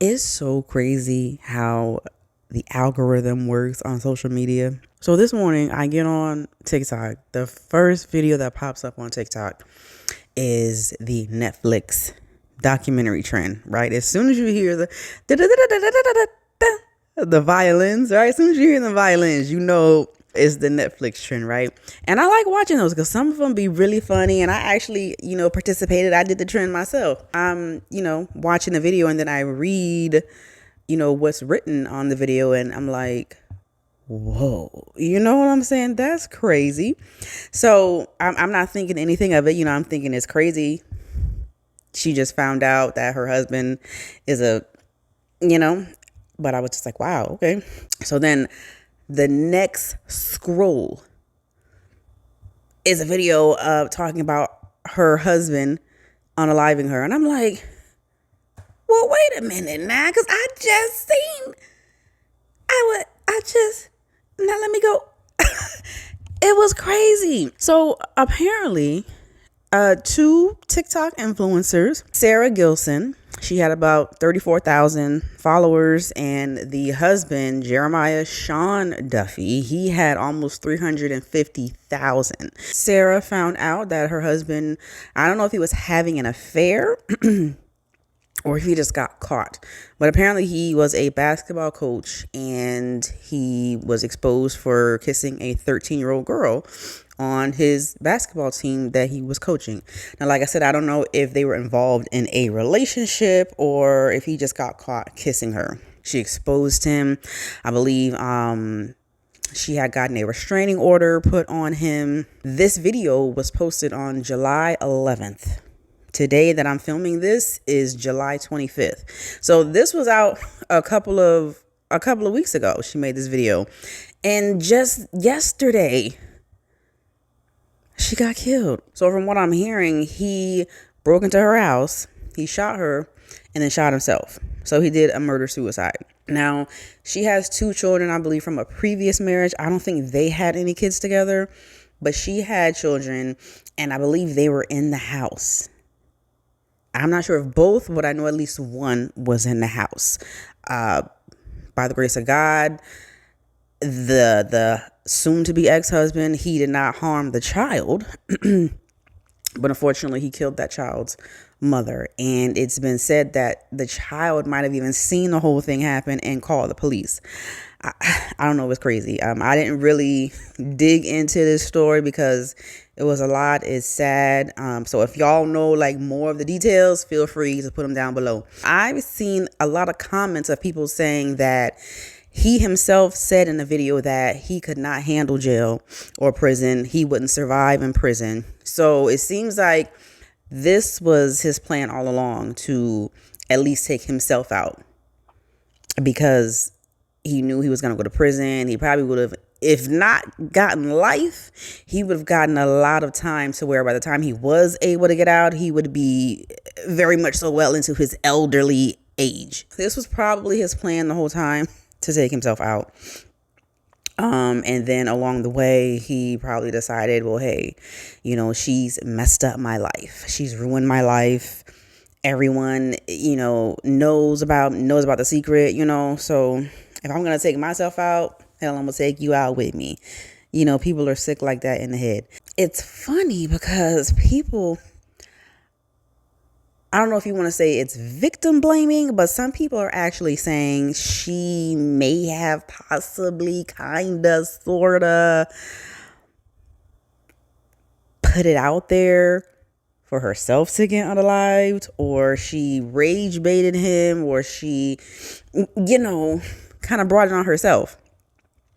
It's so crazy how the algorithm works on social media. So this morning I get on TikTok. The first video that pops up on TikTok is the Netflix documentary trend, right? As soon as you hear the violins, right? As soon as you hear the violins, you know it's the Netflix trend, right? And I like watching those because some of them be really funny. And I actually, participated. I did the trend myself. I'm, watching the video and then I read, what's written on the video. And I'm like, whoa, you know what I'm saying? That's crazy. So I'm not thinking anything of it. I'm thinking it's crazy. She just found out that her husband is but I was just like, wow, okay. So then the next scroll is a video of talking about her husband unaliving her. And I'm like, well, wait a minute now, because now let me go. It was crazy. So apparently, two TikTok influencers, Sarah Gilson, she had about 34,000 followers, and the husband, Jeremiah Sean Duffy, he had almost 350,000. Sarah found out that her husband, I don't know if he was having an affair or if he just got caught, but apparently he was a basketball coach and he was exposed for kissing a 13-year-old girl on his basketball team that he was coaching. Now, like I said, I don't know if they were involved in a relationship or if he just got caught kissing her. She exposed him. I believe she had gotten a restraining order put on him. This video was posted on July 11th. Today that I'm filming this is July 25th. So this was out a couple of weeks ago. She made this video. And just yesterday, she got killed. So from what I'm hearing, he broke into her house, he shot her, and then shot himself. So he did a murder-suicide. Now, she has 2 children, I believe, from a previous marriage. I don't think they had any kids together, but she had children, and I believe they were in the house. I'm not sure if both, but I know at least one was in the house. By the grace of God, the soon-to-be ex-husband, he did not harm the child, but unfortunately, he killed that child's mother. And it's been said that the child might have even seen the whole thing happen and called the police. I don't know. It was crazy. I didn't really dig into this story because it was a lot. It's sad. So if y'all know like more of the details, feel free to put them down below. I've seen a lot of comments of people saying that he himself said in the video that he could not handle jail or prison. He wouldn't survive in prison. So it seems like this was his plan all along, to at least take himself out, because he knew he was going to go to prison. He probably would have, if not gotten life, he would have gotten a lot of time, to where by the time he was able to get out, he would be very much so well into his elderly age. This was probably his plan the whole time, to take himself out. And then along the way, he probably decided, well, hey, she's messed up my life. She's ruined my life. Everyone, knows about the secret, so if I'm going to take myself out, hell, I'm going to take you out with me. People are sick like that in the head. It's funny because people, I don't know if you want to say it's victim blaming, but some people are actually saying she may have possibly kind of sort of put it out there for herself to get unalived, or she rage baited him, or she, kind of brought it on herself.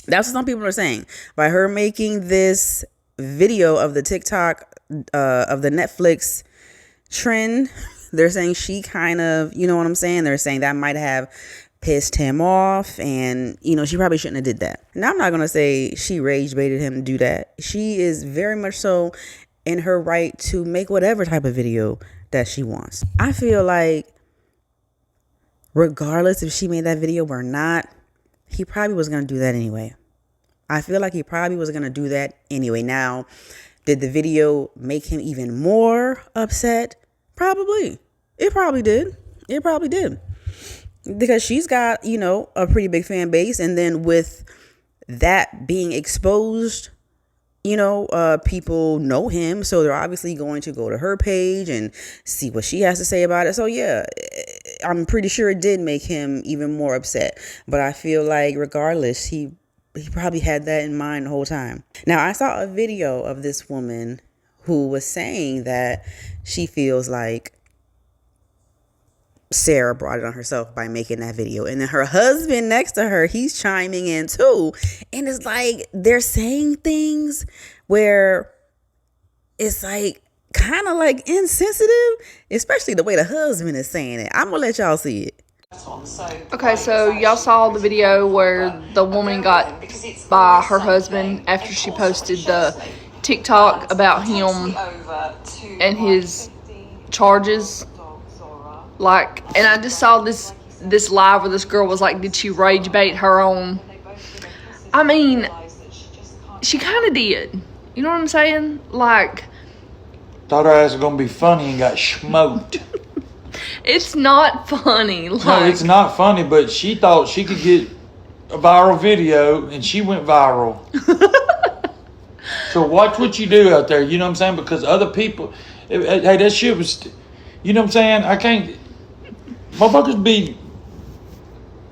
That's what some people are saying. By her making this video of the TikTok, of the Netflix trend, they're saying she kind of, you know what I'm saying? They're saying that might have pissed him off, and, she probably shouldn't have did that. Now, I'm not going to say she rage baited him to do that. She is very much so in her right to make whatever type of video that she wants. I feel like regardless if she made that video or not, he probably was going to do that anyway. I feel like he probably was going to do that anyway. Now, did the video make him even more upset? Probably. It probably did. because she's got, a pretty big fan base. And then with that being exposed, people know him. So they're obviously going to go to her page and see what she has to say about it. So yeah, I'm pretty sure it did make him even more upset. But I feel like regardless, he probably had that in mind the whole time. Now, I saw a video of this woman who was saying that she feels like Sarah brought it on herself by making that video. And then her husband next to her, he's chiming in too. And it's like they're saying things where it's like kind of like insensitive, especially the way the husband is saying it. I'm going to let y'all see it. Okay, so y'all saw the video where the woman got by her husband after she posted the TikTok about him and his charges. And I just saw this live where this girl was like, did she rage bait her own? I mean, she kind of did. You know what I'm saying? Thought her ass was gonna be funny and got smoked. It's not funny. No, it's not funny, but she thought she could get a viral video, and she went viral. So watch what you do out there, you know what I'm saying? Because other people, hey, that shit was, you know what I'm saying? I can't, motherfuckers be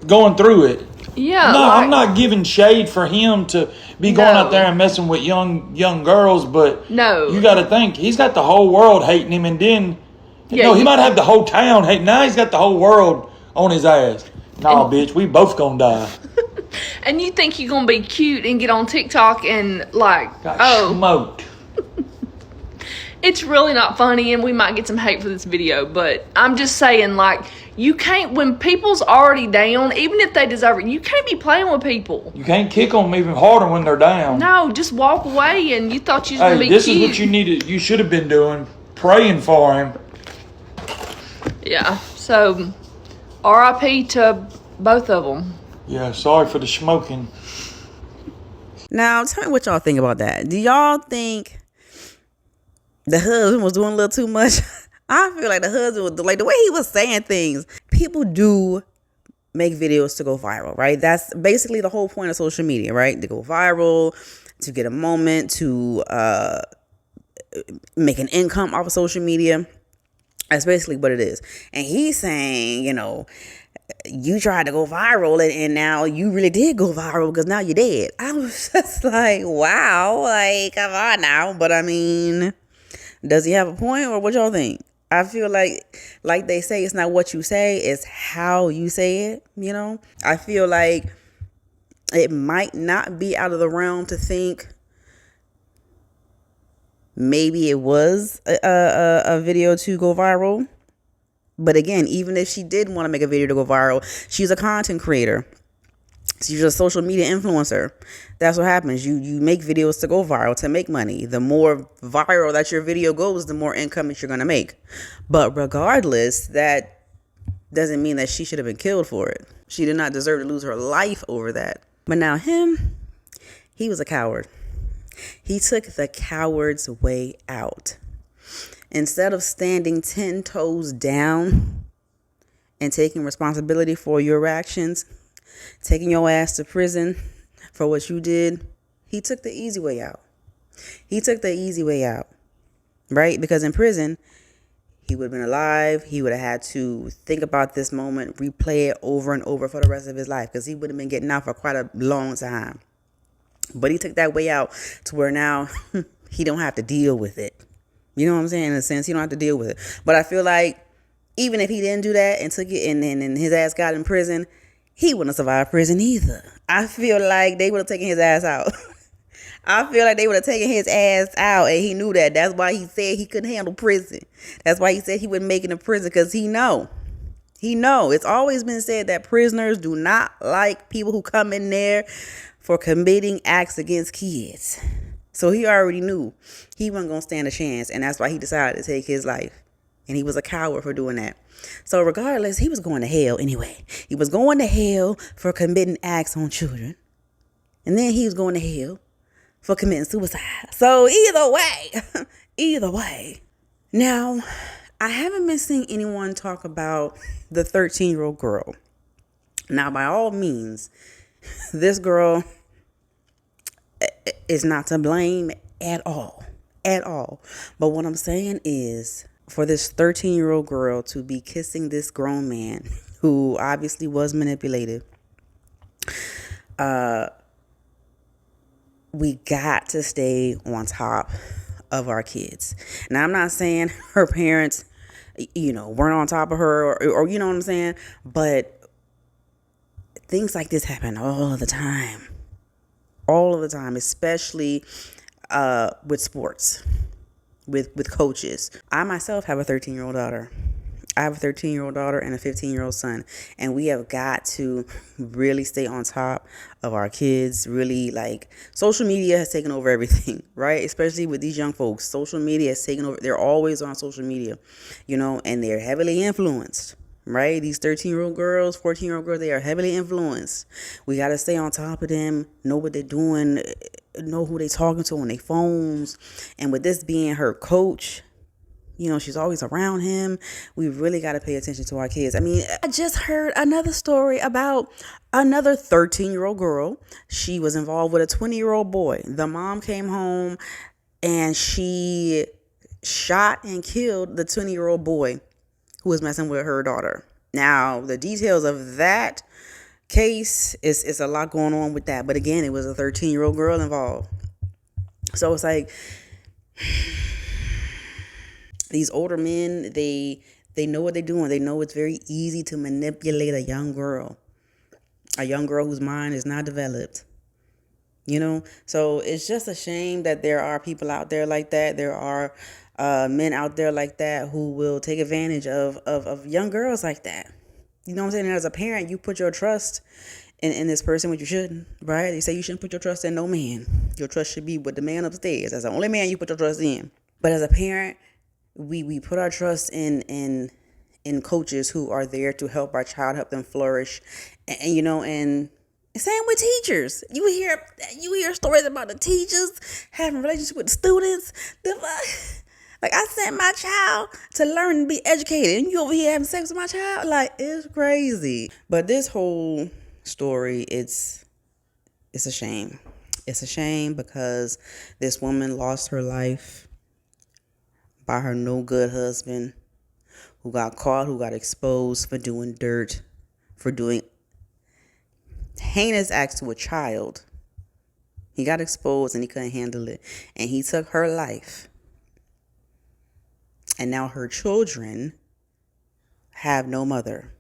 going through it. Yeah. No, I'm not giving shade for him to be going out there and messing with young girls, but no, you got to think, he's got the whole world hating him, and then, he might have the whole town hating. Now he's got the whole world on his ass. Nah, bitch, we both gonna die. And you think you're gonna be cute and get on TikTok and got smoked. It's really not funny, and we might get some hate for this video, but I'm just saying, you can't, when people's already down, even if they deserve it, you can't be playing with people. You can't kick them even harder when they're down. No, just walk away, and you thought you was gonna be this cute. Is what you needed. You should have been doing, praying for him. Yeah, so RIP to both of them. Yeah, sorry for the smoking. Now, tell me what y'all think about that. Do y'all think the husband was doing a little too much? I feel like the husband was, the way he was saying things. People do make videos to go viral, right? That's basically the whole point of social media, right? To go viral, to get a moment, to make an income off of social media. That's basically what it is. And he's saying, you tried to go viral and now you really did go viral because now you're dead. I was just like, wow, come on now. But I mean, does he have a point, or what y'all think? I feel like they say, it's not what you say, it's how you say it, I feel like it might not be out of the realm to think maybe it was a video to go viral. But again, even if she did want to make a video to go viral, she's a content creator. She's a social media influencer. That's what happens. You make videos to go viral, to make money. The more viral that your video goes, the more income that you're going to make. But regardless, that doesn't mean that she should have been killed for it. She did not deserve to lose her life over that. But now he was a coward. He took the coward's way out. Instead of standing 10 toes down and taking responsibility for your actions, taking your ass to prison for what you did, he took the easy way out. He took the easy way out, right? Because in prison, he would have been alive. He would have had to think about this moment, replay it over and over for the rest of his life, because he would have been getting out for quite a long time. But he took that way out to where now he don't have to deal with it. You know what I'm saying? In a sense, he don't have to deal with it. But I feel like even if he didn't do that and took it and his ass got in prison, he wouldn't have survived prison either. I feel like they would have taken his ass out. I feel like they would have taken his ass out, and he knew that. That's why he said he couldn't handle prison. That's why he said he wouldn't make it in prison, because he know. It's always been said that prisoners do not like people who come in there for committing acts against kids. So he already knew he wasn't going to stand a chance, and that's why he decided to take his life. And he was a coward for doing that. So regardless, he was going to hell anyway. He was going to hell for committing acts on children. And then he was going to hell for committing suicide. So either way. Now, I haven't been seeing anyone talk about the 13-year-old girl. Now, by all means, this girl is not to blame at all. At all. But what I'm saying is, for this 13-year-old girl to be kissing this grown man who obviously was manipulated, we got to stay on top of our kids. Now, I'm not saying her parents, weren't on top of her or you know what I'm saying? But things like this happen all the time. All of the time, especially with sports, with coaches. I myself have a 13-year-old daughter. I have a 13-year-old daughter and a 15-year-old son, and we have got to really stay on top of our kids. Really, like, social media has taken over everything, right? Especially with these young folks. Social media has taken over. They're always on social media, and they're heavily influenced, right? These 13-year-old girls, 14-year-old girls, they are heavily influenced. We got to stay on top of them, know what they're doing, know who they're talking to on their phones. And with this being her coach, she's always around him. We really got to pay attention to our kids. I mean, I just heard another story about another 13-year-old girl. She was involved with a 20-year-old boy. The mom came home and she shot and killed the 20-year-old boy who was messing with her daughter. Now, the details of that case is a lot going on with that. But again, it was a 13-year-old girl involved. So it's like, these older men, they know what they're doing. They know it's very easy to manipulate a young girl whose mind is not developed. So it's just a shame that there are people out there like that. There are men out there like that who will take advantage of young girls like that. You know what I'm saying? And as a parent, you put your trust in this person, which you shouldn't, right? They say you shouldn't put your trust in no man. Your trust should be with the man upstairs. That's the only man you put your trust in. But as a parent, we put our trust in coaches who are there to help our child, help them flourish, and same with teachers. You hear stories about the teachers having relationships with the students. Like, I sent my child to learn and be educated, and you over here having sex with my child? Like, it's crazy. But this whole story, it's a shame. It's a shame because this woman lost her life by her no good husband, who got caught, who got exposed for doing dirt, for doing heinous acts to a child. He got exposed and he couldn't handle it. And he took her life. And now her children have no mother.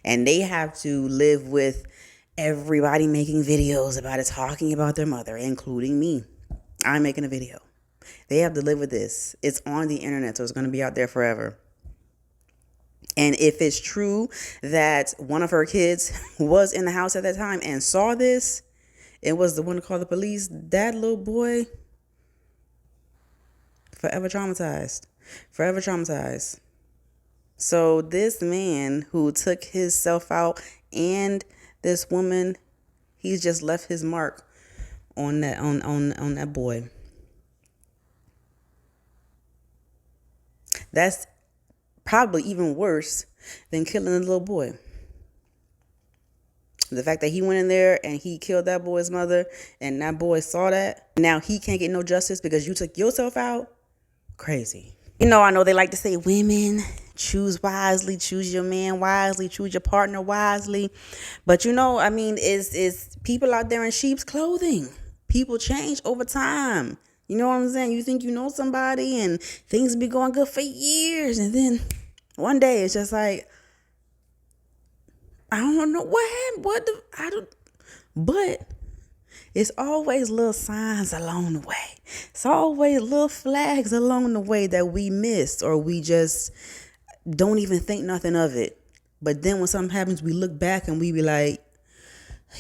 And they have to live with everybody making videos about it, talking about their mother, including me. I'm making a video. They have to live with this. It's on the internet, so it's going to be out there forever. And if it's true that one of her kids was in the house at that time and saw this, it was the one to call the police, that little boy, forever traumatized. Forever traumatized. So this man who took himself out and this woman, he's just left his mark on that boy. That's probably even worse than killing a little boy. The fact that he went in there and he killed that boy's mother and that boy saw that. Now he can't get no justice because you took yourself out. Crazy. I know they like to say women, choose wisely, choose your man wisely, choose your partner wisely. But it's people out there in sheep's clothing. People change over time. You know what I'm saying? You think you know somebody and things be going good for years. And then one day it's just like, I don't know what happened. But it's always little signs along the way. It's always little flags along the way that we missed or we just don't even think nothing of it. But then when something happens, we look back and we be like,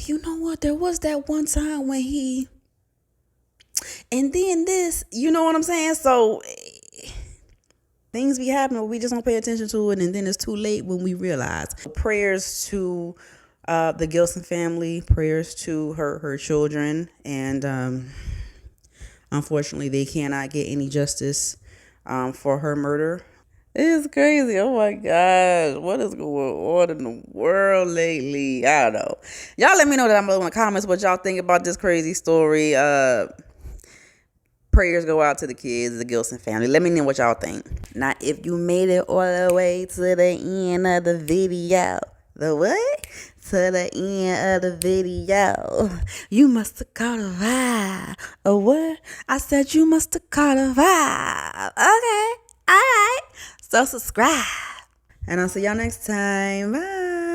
you know what? There was that one time when he... And then this, you know what I'm saying? So things be happening, but we just don't pay attention to it. And then it's too late when we realize. Prayers to the Gilson family, prayers to her children. And unfortunately, they cannot get any justice for her murder. It's crazy. Oh my gosh. What is going on in the world lately? I don't know. Y'all let me know down below in the comments what y'all think about this crazy story. Prayers go out to the kids, the Gilson family. Let me know what y'all think. Now, if you made it all the way to the end of the video, the what? To the end of the video, you must have caught a vibe. A what? I said you must have caught a vibe. Okay, all right. So subscribe, and I'll see y'all next time. Bye.